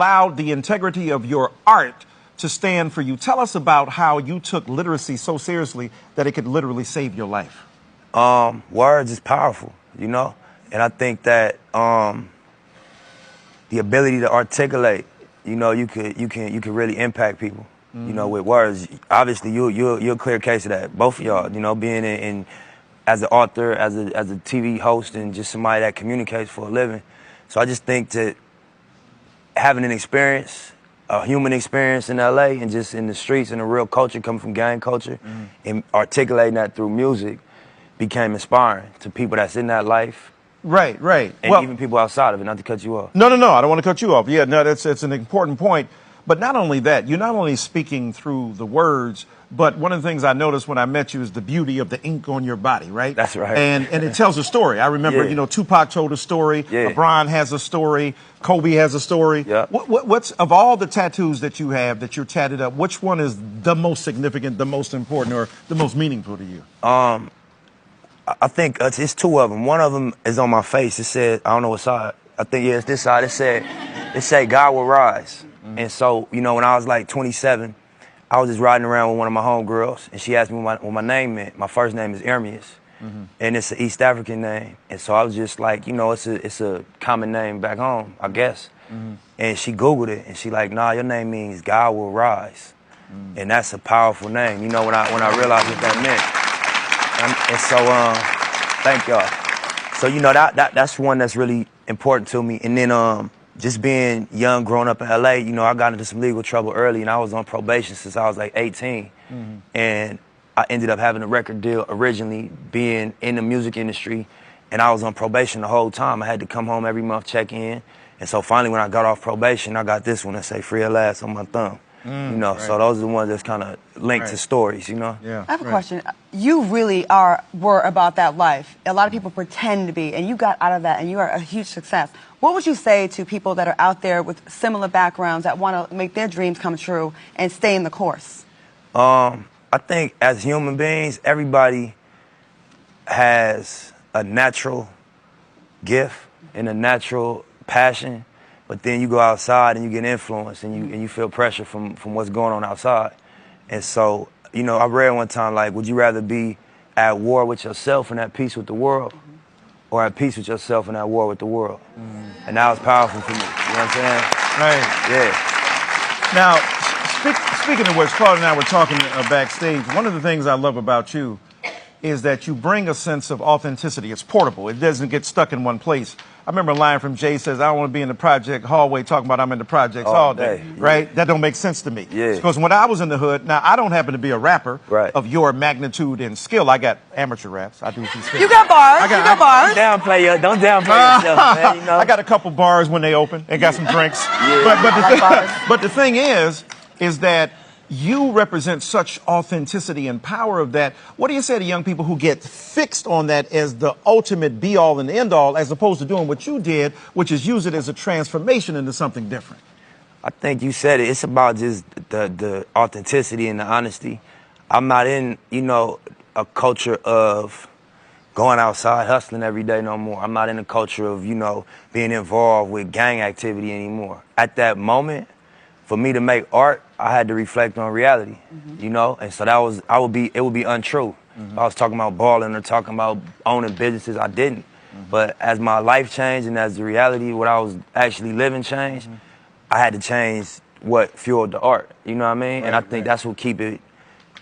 allowed the integrity of your art to stand for you. Tell us about how you took literacy so seriously that it could literally save your life. Words is powerful, you know? And I think that the ability to articulate, you know, you can really impact people, you know, with words. Obviously, you're a clear case of that. Both of y'all, you know, being in as an author, as a TV host, and just somebody that communicates for a living. So I just think that having an experience, a human experience in LA and just in the streets and the real culture coming from gang culture and articulating that through music became inspiring to people that's in that life. Right, right. And even people outside of it, not to cut you off. No, I don't want to cut you off. Yeah, no, it's an important point. But not only that, you're not only speaking through the words, but one of the things I noticed when I met you is the beauty of the ink on your body, right? That's right. And it tells a story. I remember, you know, Tupac told a story, LeBron has a story, Kobe has a story. Yeah. What's, of all the tattoos that you have, that you're tatted up, which one is the most significant, the most important, or the most meaningful to you? I think it's two of them. One of them is on my face. It said, I don't know what side. I think, yeah, it's this side. It said, God will rise. And so, you know, when I was like 27, I was just riding around with one of my homegirls, and she asked me what my name meant. My first name is Ermias, and it's an East African name. And so I was just like, you know, it's a common name back home, I guess. And she Googled it, and she like, nah, your name means God will rise. And that's a powerful name, you know, when I realized what that meant. And so, thank y'all. So, you know, that's one that's really important to me. And then just being young, growing up in LA, you know, I got into some legal trouble early, and I was on probation since I was like 18. And I ended up having a record deal originally, being in the music industry, and I was on probation the whole time. I had to come home every month, check in. And so finally, when I got off probation, I got this one that say free at last on my thumb. You know, so those are the ones that's kind of linked to stories, you know? Yeah. I have a question. You really were about that life. A lot of people pretend to be, and you got out of that, and you are a huge success. What would you say to people that are out there with similar backgrounds that want to make their dreams come true and stay in the course? I think as human beings, everybody has a natural gift and a natural passion. But then you go outside and you get influenced and you feel pressure from what's going on outside. And so, you know, I read one time, like, would you rather be at war with yourself and at peace with the world, or at peace with yourself and at war with the world? And that was powerful for me, you know what I'm saying? Right. Yeah. Now, speaking of which, Claude and I were talking backstage. One of the things I love about you is that you bring a sense of authenticity. It's portable. It doesn't get stuck in one place. I remember a line from Jay says, I don't want to be in the project hallway talking about I'm in the projects all day, right? That don't make sense to me. Yeah. Because when I was in the hood, now I don't happen to be a rapper of your magnitude and skill. I got amateur raps. I do some skill. You got bars. You got bars. Don't downplay yourself, man, you know? I got a couple bars when they open and got some drinks. But the thing is that you represent such authenticity and power of that. What do you say to young people who get fixed on that as the ultimate be-all and end-all, as opposed to doing what you did, which is use it as a transformation into something different? I think you said it. It's about just the authenticity and the honesty. I'm not in, you know, a culture of going outside hustling every day no more. I'm not in a culture of, you know, being involved with gang activity anymore. At that moment, for me to make art, I had to reflect on reality, you know? And so it would be untrue. If I was talking about balling or talking about owning businesses, I didn't. But as my life changed and as the reality, what I was actually living changed, I had to change what fueled the art, you know what I mean? And I think that's what keep it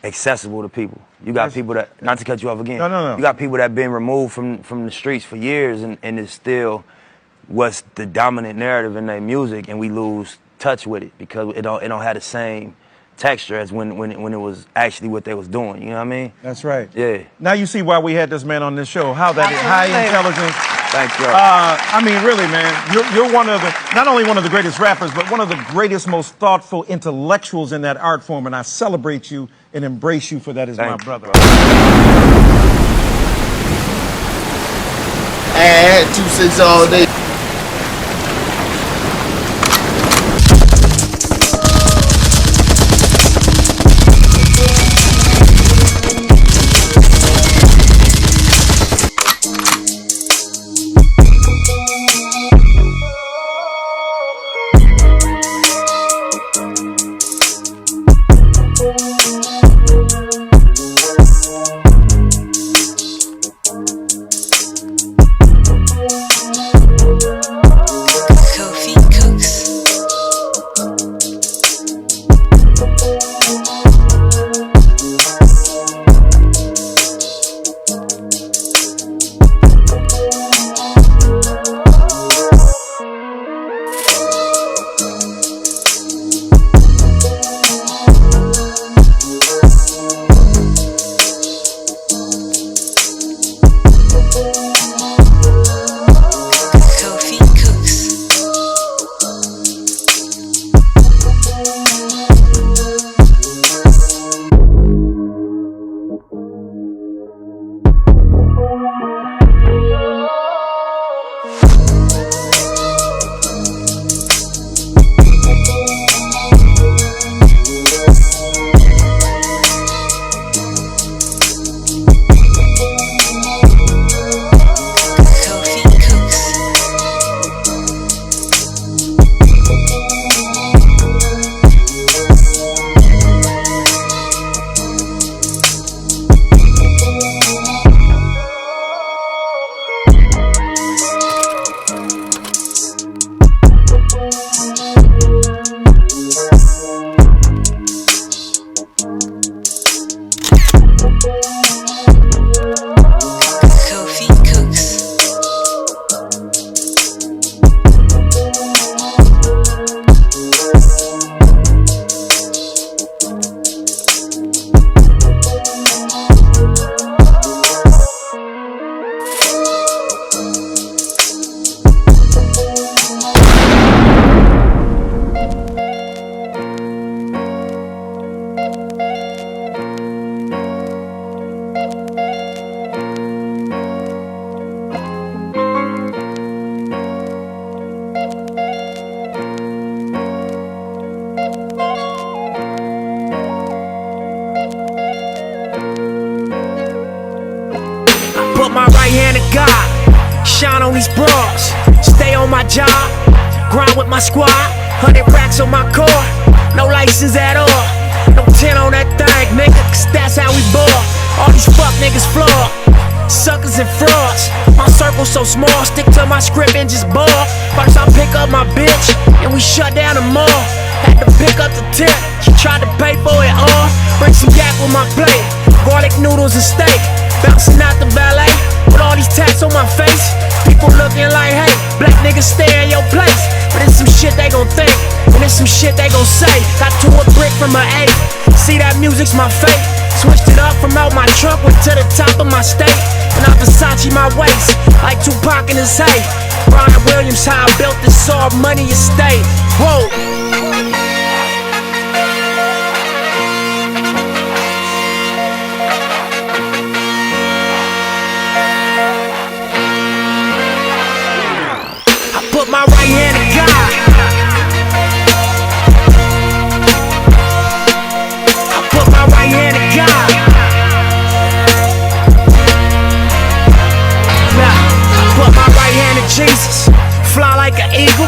accessible to people. You got people that, not to cut you off again, you got people that been removed from the streets for years, and it's still what's the dominant narrative in their music, and we lose touch with it because it don't have the same texture as when it was actually what they was doing, you know what I mean? That's right. Yeah. Now you see why we had this man on this show, how that is high intelligence. Thank you. I mean, really, man, you're one of the, not only one of the greatest rappers, but one of the greatest, most thoughtful intellectuals in that art form, and I celebrate you and embrace you for that as my brother. I had 2-6 all day. God. Shine on these bras. Stay on my job. Grind with my squad. 100 racks on my car. No license at all. No 10 on that thing, nigga, cause that's how we ball. All these fuck niggas flawed. Suckers and frauds. My circle so small, stick to my script and just ball. First I pick up my bitch, and we shut down the mall. Had to pick up the tip, she tried to pay for it all. Bring some yak with my plate, garlic noodles and steak. Bouncing out the valet, with all these tats on my face. People looking like, hey, black niggas stay in your place. But it's some shit they gon' think, and it's some shit they gon' say. Got to a brick from my 8, see that music's my fate. Switched it up from out my trunk, went to the top of my state. And I Versace my waist, like Tupac in his hay. Brian Williams, how I built this all money estate. Whoa. I put my right hand in God. I put my right hand in God. Put my right hand in Jesus, fly like an eagle,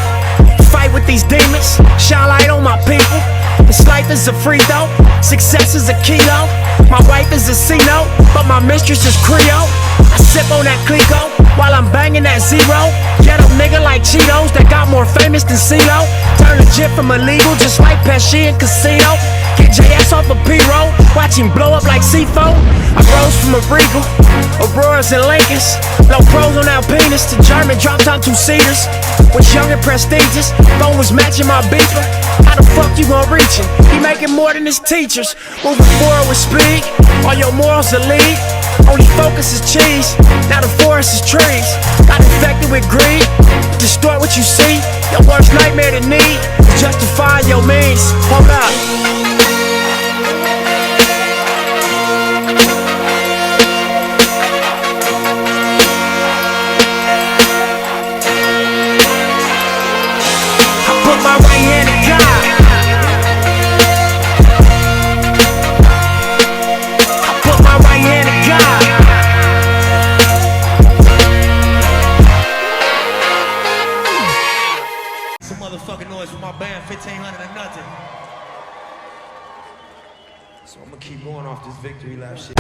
fight with these demons, shine light on my people. This life is a free throw, success is a kilo. My wife is a C-note, but my mistress is Creole. I sip on that Clico while I'm banging that zero. Get a nigga like Cheetos that got more famous than CeeLo. Turn legit from illegal just like Pesci and Casino. Get JS off a P-roll, watch him blow up like C4. I rose from a Regal, Auroras and Lincolns. Low pros on Alpinas to German drop top 2-seaters. Was young and prestigious, phone was matching my beeper. How the fuck you gon' reach him? He making more than his teachers. Moving forward with speed, all your morals are lead. Only focus is cheese, now the forest is trees. Got infected with greed, distort what you see. Your worst nightmare to need is justify your means. Hold up. My right hand in God. I put my right hand in God. Some motherfucking noise with my band, 1500 and nothing. So I'm gonna keep going off this victory lap shit.